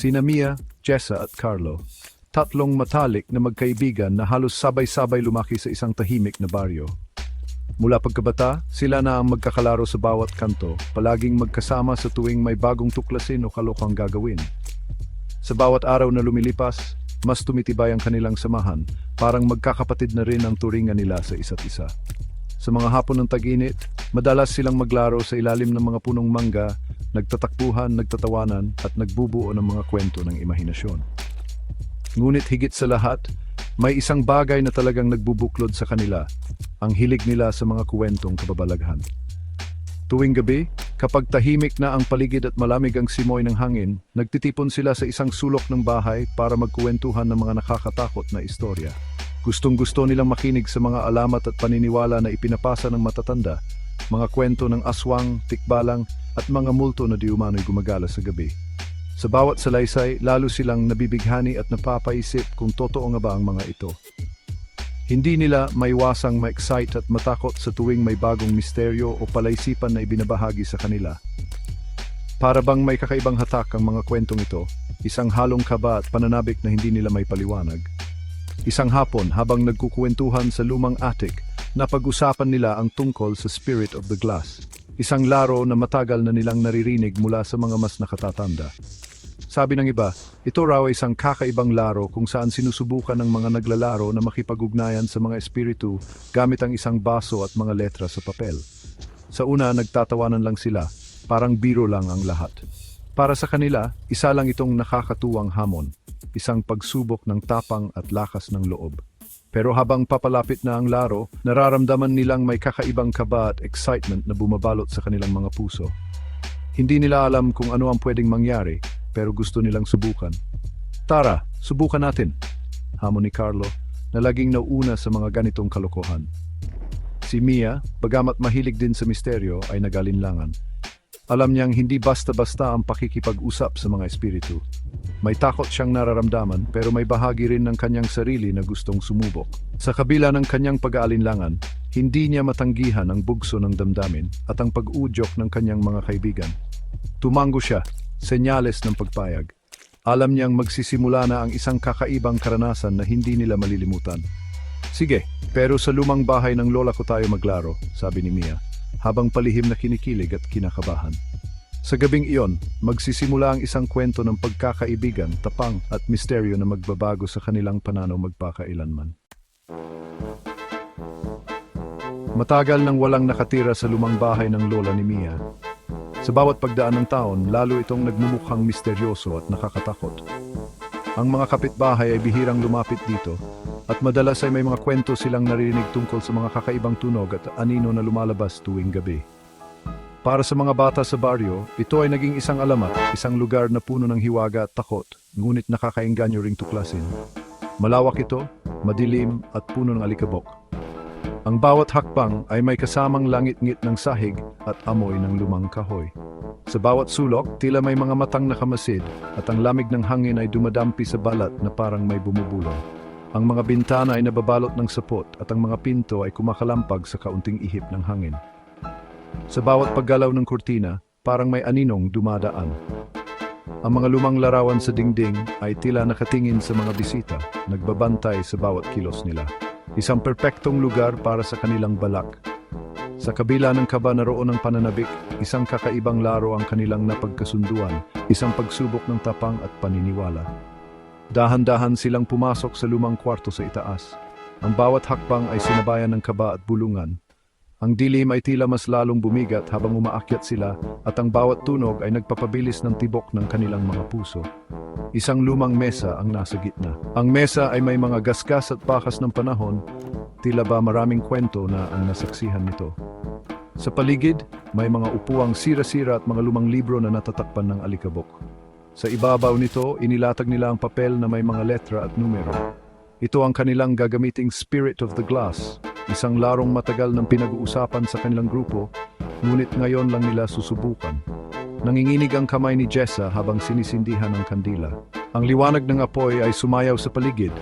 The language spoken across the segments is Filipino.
Sina Mia, Jessa at Carlo, tatlong matalik na magkaibigan na halos sabay-sabay lumaki sa isang tahimik na baryo. Mula pagkabata, sila na ang magkakalaro sa bawat kanto, palaging magkasama sa tuwing may bagong tuklasin o kalokang gagawin. Sa bawat araw na lumilipas, mas tumitibay ang kanilang samahan, parang magkakapatid na rin ang turingan nila sa isa't isa. Sa mga hapon ng tag-init, madalas silang maglaro sa ilalim ng mga punong mangga, nagtatakbuhan, nagtatawanan at nagbubuo ng mga kwento ng imahinasyon. Ngunit higit sa lahat, may isang bagay na talagang nagbubuklod sa kanila, ang hilig nila sa mga kwentong kababalaghan. Tuwing gabi, kapag tahimik na ang paligid at malamig ang simoy ng hangin, nagtitipon sila sa isang sulok ng bahay para magkuwentuhan ng mga nakakatakot na istorya. Gustong-gusto nilang makinig sa mga alamat at paniniwala na ipinapasa ng matatanda, mga kwento ng aswang, tikbalang at mga multo na di umano'y gumagala sa gabi. Sa bawat salaysay, lalo silang nabibighani at napapaisip kung totoo nga ba ang mga ito. Hindi nila maiwasang ma-excite at matakot sa tuwing may bagong misteryo o palaisipan na ibinabahagi sa kanila. Para bang may kakaibang hatak ang mga kwentong ito, isang halong kaba at pananabik na hindi nila may paliwanag. Isang hapon, habang nagkukuwentuhan sa lumang attic, napag-usapan nila ang tungkol sa Spirit of the Glass, isang laro na matagal na nilang naririnig mula sa mga mas nakatatanda. Sabi ng iba, ito raw ay isang kakaibang laro kung saan sinusubukan ng mga naglalaro na makipag-ugnayan sa mga espiritu gamit ang isang baso at mga letra sa papel. Sa una, nagtatawanan lang sila, parang biro lang ang lahat. Para sa kanila, isa lang itong nakakatuwang hamon, isang pagsubok ng tapang at lakas ng loob. Pero habang papalapit na ang laro, nararamdaman nilang may kakaibang kaba at excitement na bumabalot sa kanilang mga puso. Hindi nila alam kung ano ang pwedeng mangyari, pero gusto nilang subukan. Tara, subukan natin, hamon ni Carlo, na laging nauuna sa mga ganitong kalokohan. Si Mia, bagamat mahilig din sa misteryo, ay nagalinlangan. Alam niyang hindi basta-basta ang pakikipag-usap sa mga espiritu. May takot siyang nararamdaman pero may bahagi rin ng kanyang sarili na gustong sumubok. Sa kabila ng kanyang pag-aalinlangan, hindi niya matanggihan ang bugso ng damdamin at ang pag-udyok ng kanyang mga kaibigan. Tumango siya, senyales ng pagpayag. Alam niyang magsisimula na ang isang kakaibang karanasan na hindi nila malilimutan. Sige, pero sa lumang bahay ng lola ko tayo maglaro, sabi ni Mia, habang palihim na kinikilig at kinakabahan. Sa gabing iyon, magsisimula ang isang kwento ng pagkakaibigan, tapang at misteryo na magbabago sa kanilang pananaw magpakailanman. Matagal nang walang nakatira sa lumang bahay ng lola ni Mia. Sa bawat pagdaan ng taon, lalo itong nagmumukhang misteryoso at nakakatakot. Ang mga kapitbahay ay bihirang lumapit dito, at madalas ay may mga kwento silang naririnig tungkol sa mga kakaibang tunog at anino na lumalabas tuwing gabi. Para sa mga bata sa baryo, ito ay naging isang alamat, isang lugar na puno ng hiwaga at takot, ngunit nakakaengganyo ring tuklasin. Malawak ito, madilim at puno ng alikabok. Ang bawat hakbang ay may kasamang langit-ngit ng sahig at amoy ng lumang kahoy. Sa bawat sulok, tila may mga matang nakamasid at ang lamig ng hangin ay dumadampi sa balat na parang may bumubulong. Ang mga bintana ay nababalot ng sapot at ang mga pinto ay kumakalampag sa kaunting ihip ng hangin. Sa bawat paggalaw ng kurtina, parang may aninong dumadaan. Ang mga lumang larawan sa dingding ay tila nakatingin sa mga bisita, nagbabantay sa bawat kilos nila. Isang perpektong lugar para sa kanilang balak. Sa kabila ng kaba na roon ng pananabik, isang kakaibang laro ang kanilang napagkasunduan, isang pagsubok ng tapang at paniniwala. Dahan-dahan silang pumasok sa lumang kwarto sa itaas. Ang bawat hakbang ay sinabayan ng kaba at bulungan. Ang dilim ay tila mas lalong bumigat habang umaakyat sila at ang bawat tunog ay nagpapabilis ng tibok ng kanilang mga puso. Isang lumang mesa ang nasa gitna. Ang mesa ay may mga gasgas at pakas ng panahon, tila ba maraming kwento na ang nasaksihan nito. Sa paligid, may mga upuang sira-sira at mga lumang libro na natatakpan ng alikabok. Sa ibabaw nito, inilatag nila ang papel na may mga letra at numero. Ito ang kanilang gagamiting Spirit of the Glass, isang larong matagal ng pinag-uusapan sa kanilang grupo, ngunit ngayon lang nila susubukan. Nanginginig ang kamay ni Jessa habang sinisindihan ang kandila. Ang liwanag ng apoy ay sumayaw sa paligid,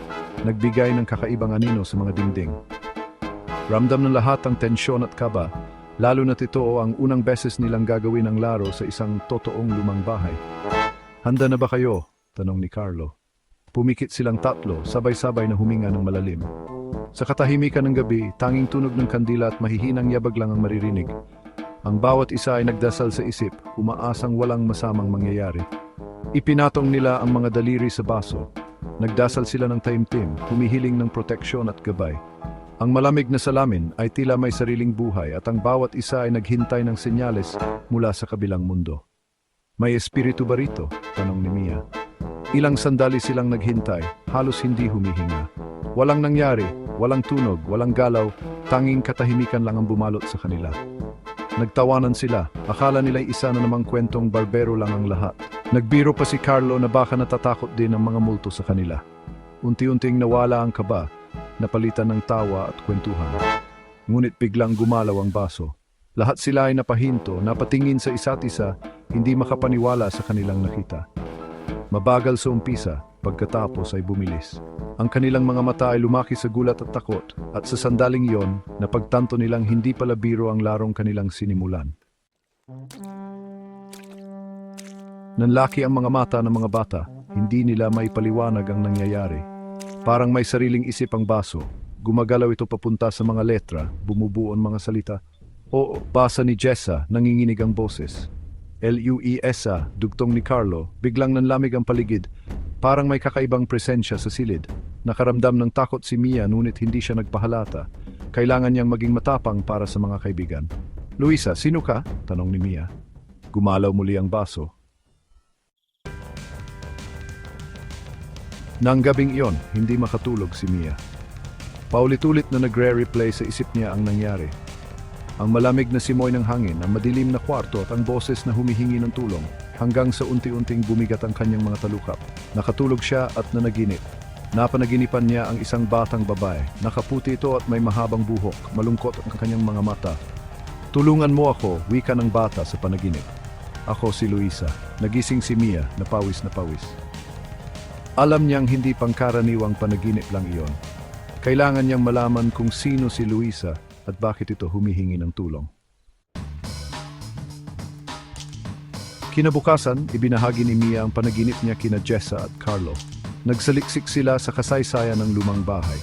nagbigay ng kakaibang anino sa mga dingding. Ramdam ng lahat ang tensyon at kaba, lalo na't ito ang unang beses nilang gagawin ang laro sa isang totoong lumang bahay. Handa na ba kayo? Tanong ni Carlo. Pumikit silang tatlo, sabay-sabay na huminga ng malalim. Sa katahimikan ng gabi, tanging tunog ng kandila at mahihinang yabag lang ang maririnig. Ang bawat isa ay nagdasal sa isip, umaasang walang masamang mangyayari. Ipinatong nila ang mga daliri sa baso. Nagdasal sila ng taimtim, humihiling ng proteksyon at gabay. Ang malamig na salamin ay tila may sariling buhay at ang bawat isa ay naghintay ng senyales mula sa kabilang mundo. May espiritu ba rito? Tanong ni Mia. Ilang sandali silang naghintay, halos hindi humihinga. Walang nangyari, walang tunog, walang galaw, tanging katahimikan lang ang bumalot sa kanila. Nagtawanan sila, akala nila'y isa na namang kwentong barbero lang ang lahat. Nagbiro pa si Carlo na baka natatakot din ang mga multo sa kanila. Unti-unting nawala ang kaba, napalitan ng tawa at kwentuhan. Ngunit biglang gumalaw ang baso. Lahat sila ay napahinto, napatingin sa isa't isa, hindi makapaniwala sa kanilang nakita. Mabagal sa umpisa, pagkatapos ay bumilis. Ang kanilang mga mata ay lumaki sa gulat at takot, at sa sandaling iyon, napagtanto nilang hindi pala biro ang larong kanilang sinimulan. Nanlaki ang mga mata ng mga bata, hindi nila maipaliwanag ang nangyayari. Parang may sariling isip ang baso, gumagalaw ito papunta sa mga letra, bumubuo ang mga salita. O, basa ni Jessa, nanginginig ang boses. Luisa, dugtong ni Carlo, biglang nanlamig ang paligid. Parang may kakaibang presensya sa silid. Nakaramdam ng takot si Mia ngunit hindi siya nagpahalata. Kailangan niyang maging matapang para sa mga kaibigan. Luisa, sino ka? Tanong ni Mia. Gumalaw muli ang baso. Nang gabing iyon, hindi makatulog si Mia. Paulit-ulit na nagre-replay sa isip niya ang nangyari. Ang malamig na simoy ng hangin, ang madilim na kwarto at ang boses na humihingi ng tulong hanggang sa unti-unting bumigat ang kanyang mga talukap. Nakatulog siya at nanaginip. Napanaginipan niya ang isang batang babae. Nakaputi ito at may mahabang buhok, malungkot ang kanyang mga mata. Tulungan mo ako, wika ng bata sa panaginip. Ako si Luisa. Nagising si Mia, na pawis na pawis. Alam niyang hindi pangkaraniwang panaginip lang iyon. Kailangan niyang malaman kung sino si Luisa at bakit ito humihingi ng tulong. Kinabukasan, ibinahagi ni Mia ang panaginip niya kina Jessa at Carlo. Nagsaliksik sila sa kasaysayan ng lumang bahay.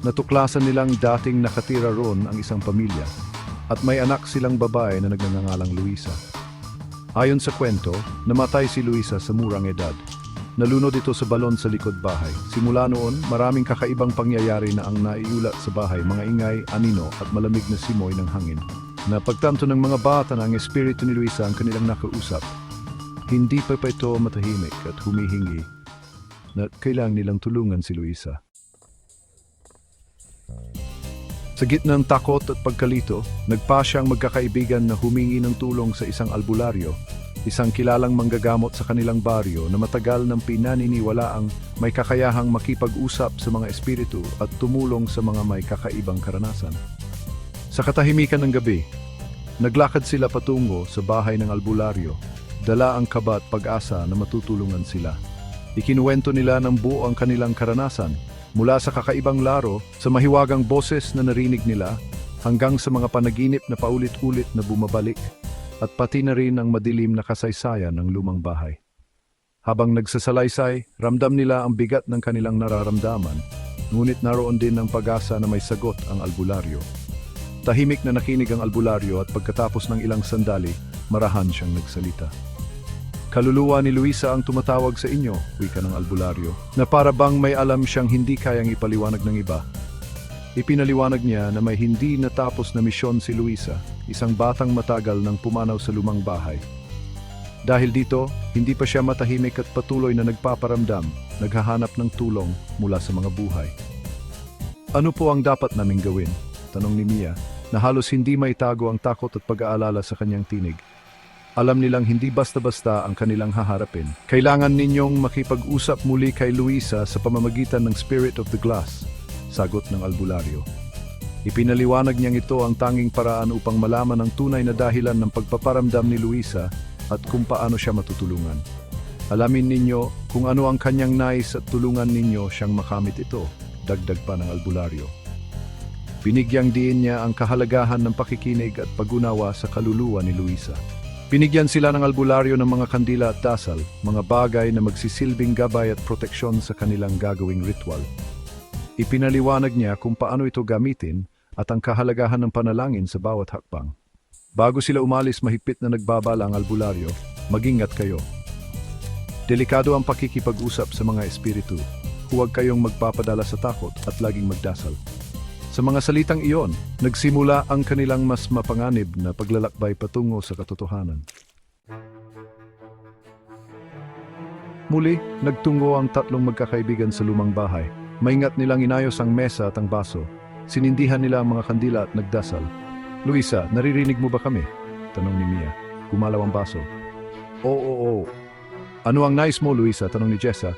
Natuklasan nilang dating nakatira roon ang isang pamilya at may anak silang babae na nagngangalang Luisa. Ayon sa kwento, namatay si Luisa sa murang edad. Nalunod ito sa balon sa likod bahay. Simula noon, maraming kakaibang pangyayari na ang naiulat sa bahay, mga ingay, anino at malamig na simoy ng hangin. Napagtanto ng mga bata na ang espiritu ni Luisa ang kanilang nakausap. Hindi pa ito matahimik at humihingi na kailangan nilang tulungan si Luisa. Sa gitna ng takot at pagkalito, nagpa siyang magkakaibigan na humingi ng tulong sa isang albularyo, isang kilalang manggagamot sa kanilang baryo na matagal nang pinaniniwalaang may kakayahang makipag-usap sa mga espiritu at tumulong sa mga may kakaibang karanasan. Sa katahimikan ng gabi, naglakad sila patungo sa bahay ng albularyo, dala ang kaba at pag-asa na matutulungan sila. Ikinuwento nila ng buo ang kanilang karanasan, mula sa kakaibang laro, sa mahiwagang boses na narinig nila, hanggang sa mga panaginip na paulit-ulit na bumabalik, at pati na rin ang madilim na kasaysayan ng lumang bahay. Habang nagsasalaysay, ramdam nila ang bigat ng kanilang nararamdaman, ngunit naroon din ang pag-asa na may sagot ang albularyo. Tahimik na nakinig ang albularyo at pagkatapos ng ilang sandali, marahan siyang nagsalita. Kaluluwa ni Luisa ang tumatawag sa inyo, wika ng albularyo, na para bang may alam siyang hindi kayang ipaliwanag ng iba. Ipinaliwanag niya na may hindi natapos na misyon si Luisa, isang batang matagal nang pumanaw sa lumang bahay. Dahil dito, hindi pa siya matahimik at patuloy na nagpaparamdam, naghahanap ng tulong mula sa mga buhay. Ano po ang dapat naming gawin? Tanong ni Mia, na halos hindi maitago ang takot at pag-aalala sa kanyang tinig. Alam nilang hindi basta-basta ang kanilang haharapin. Kailangan ninyong makipag-usap muli kay Luisa sa pamamagitan ng Spirit of the Glass, sagot ng albularyo. Ipinaliwanag niyang ito ang tanging paraan upang malaman ang tunay na dahilan ng pagpaparamdam ni Luisa at kung paano siya matutulungan. Alamin ninyo kung ano ang kanyang nais at tulungan ninyo siyang makamit ito, dagdag pa ng albularyo. Binigyang diin niya ang kahalagahan ng pakikinig at pag-unawa sa kaluluwa ni Luisa. Binigyan sila ng albularyo ng mga kandila at dasal, mga bagay na magsisilbing gabay at proteksyon sa kanilang gagawing ritual. Ipinaliwanag niya kung paano ito gamitin at ang kahalagahan ng panalangin sa bawat hakbang. Bago sila umalis, mahigpit na nagbabala ang albularyo, mag-ingat kayo. Delikado ang pakikipag-usap sa mga espiritu. Huwag kayong magpapadala sa takot at laging magdasal. Sa mga salitang iyon, nagsimula ang kanilang mas mapanganib na paglalakbay patungo sa katotohanan. Muli, nagtungo ang tatlong magkakaibigan sa lumang bahay. Maingat nilang inayos ang mesa at ang baso. Sinindihan nila ang mga kandila at nagdasal. "Luisa, naririnig mo ba kami?" tanong ni Mia. Gumalaw ang baso. Oo. "Ano ang nais mo, Luisa?" tanong ni Jessa.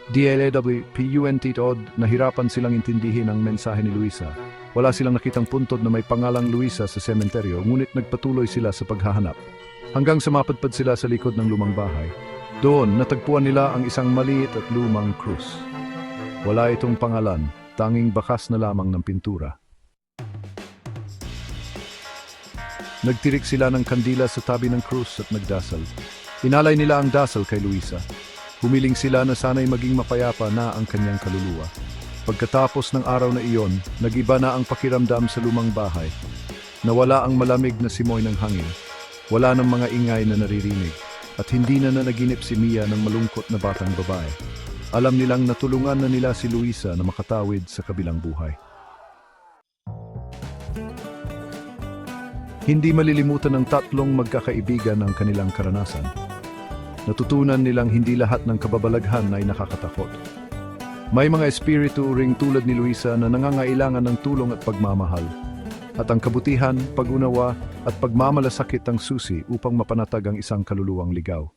DLAWPUNT nahirapan silang intindihin ang mensahe ni Luisa. Wala silang nakitang puntod na may pangalang Luisa sa sementeryo, ngunit nagpatuloy sila sa paghahanap. Hanggang sumapadpad sila sa likod ng lumang bahay. Doon, natagpuan nila ang isang maliit at lumang krus. Wala itong pangalan, tanging bakas na lamang ng pintura. Nagtirik sila ng kandila sa tabi ng krus at nagdasal. Inalay nila ang dasal kay Luisa. Humiling sila na sana'y maging mapayapa na ang kanyang kaluluwa. Pagkatapos ng araw na iyon, nag-iba na ang pakiramdam sa lumang bahay. Nawala ang malamig na simoy ng hangin. Wala ng mga ingay na naririnig. At hindi na nanaginip si Mia ng malungkot na batang babae. Alam nilang natulungan na nila si Luisa na makatawid sa kabilang buhay. Hindi malilimutan ng tatlong magkakaibigan ang kanilang karanasan. Natutunan nilang hindi lahat ng kababalaghan ay nakakatakot. May mga espiritu ring tulad ni Luisa na nangangailangan ng tulong at pagmamahal. At ang kabutihan, pag-unawa at pagmamalasakit ang susi upang mapanatag ang isang kaluluwang ligaw.